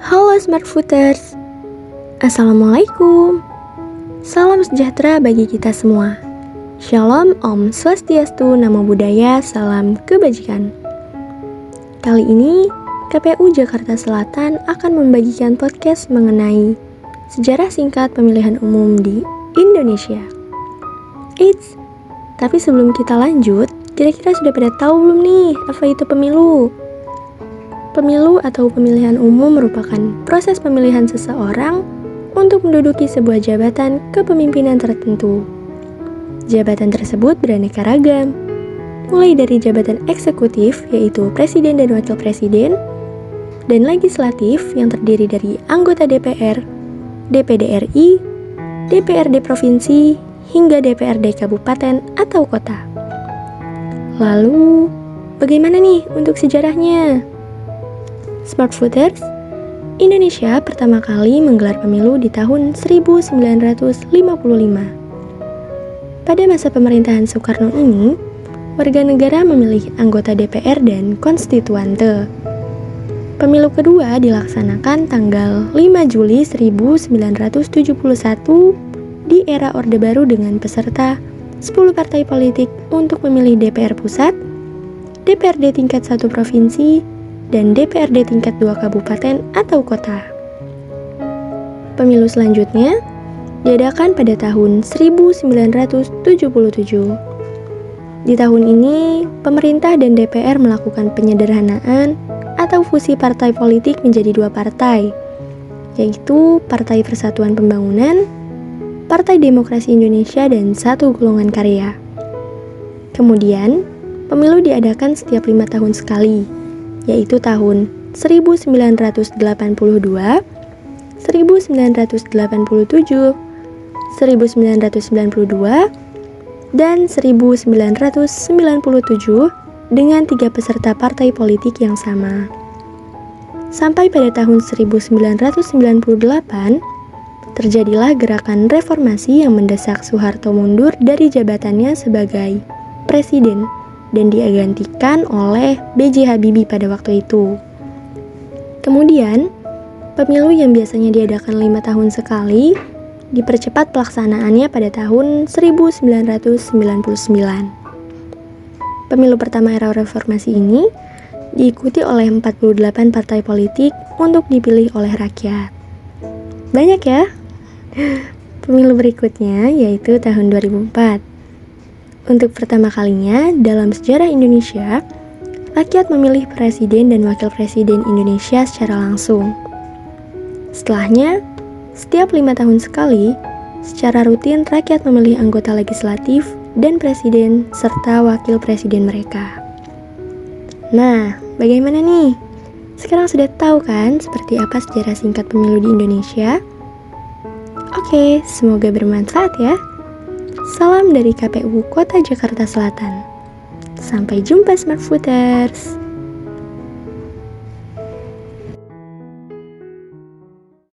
Halo Smart Footers, Assalamualaikum. Salam sejahtera bagi kita semua. Shalom, Om Swastiastu, Namo Buddhaya, Salam Kebajikan. Kali ini, KPU Jakarta Selatan akan membagikan podcast mengenai sejarah singkat pemilihan umum di Indonesia. Eits, tapi sebelum kita lanjut, kira-kira sudah pada tahu belum nih apa itu pemilu? Pemilu atau pemilihan umum merupakan proses pemilihan seseorang untuk menduduki sebuah jabatan kepemimpinan tertentu. Jabatan tersebut beraneka ragam, mulai dari jabatan eksekutif yaitu presiden dan wakil presiden, dan legislatif yang terdiri dari anggota DPR, DPD RI, DPRD provinsi, hingga DPRD kabupaten atau kota. Lalu, bagaimana nih untuk sejarahnya? Smart Footers, Indonesia pertama kali menggelar pemilu di tahun 1955. Pada masa pemerintahan Soekarno ini, warga negara memilih anggota DPR dan konstituante. Pemilu kedua dilaksanakan tanggal 5 Juli 1971 di era Orde Baru dengan peserta 10 partai politik untuk memilih DPR pusat, DPRD tingkat 1 provinsi, dan DPRD tingkat 2 kabupaten atau kota. Pemilu selanjutnya diadakan pada tahun 1977. Di tahun ini, pemerintah dan DPR melakukan penyederhanaan atau fusi partai politik menjadi 2 partai, yaitu Partai Persatuan Pembangunan, Partai Demokrasi Indonesia, dan Satu Golongan Karya. Kemudian, pemilu diadakan setiap 5 tahun sekali, yaitu tahun 1982, 1987, 1992, dan 1997 dengan 3 peserta partai politik yang sama. Sampai pada tahun 1998, terjadilah gerakan reformasi yang mendesak Soeharto mundur dari jabatannya sebagai presiden dan digantikan oleh B.J. Habibie pada waktu itu. Kemudian, pemilu yang biasanya diadakan 5 tahun sekali, dipercepat pelaksanaannya pada tahun 1999. Pemilu pertama era reformasi ini diikuti oleh 48 partai politik untuk dipilih oleh rakyat. Banyak ya? Pemilu berikutnya yaitu tahun 2004. Untuk pertama kalinya dalam sejarah Indonesia, rakyat memilih presiden dan wakil presiden Indonesia secara langsung. Setelahnya, setiap 5 tahun sekali, secara rutin rakyat memilih anggota legislatif dan presiden serta wakil presiden mereka. Nah, bagaimana nih? Sekarang sudah tahu kan seperti apa sejarah singkat pemilu di Indonesia? Oke, semoga bermanfaat ya. Salam dari KPU Kota Jakarta Selatan. Sampai jumpa Smart Footers.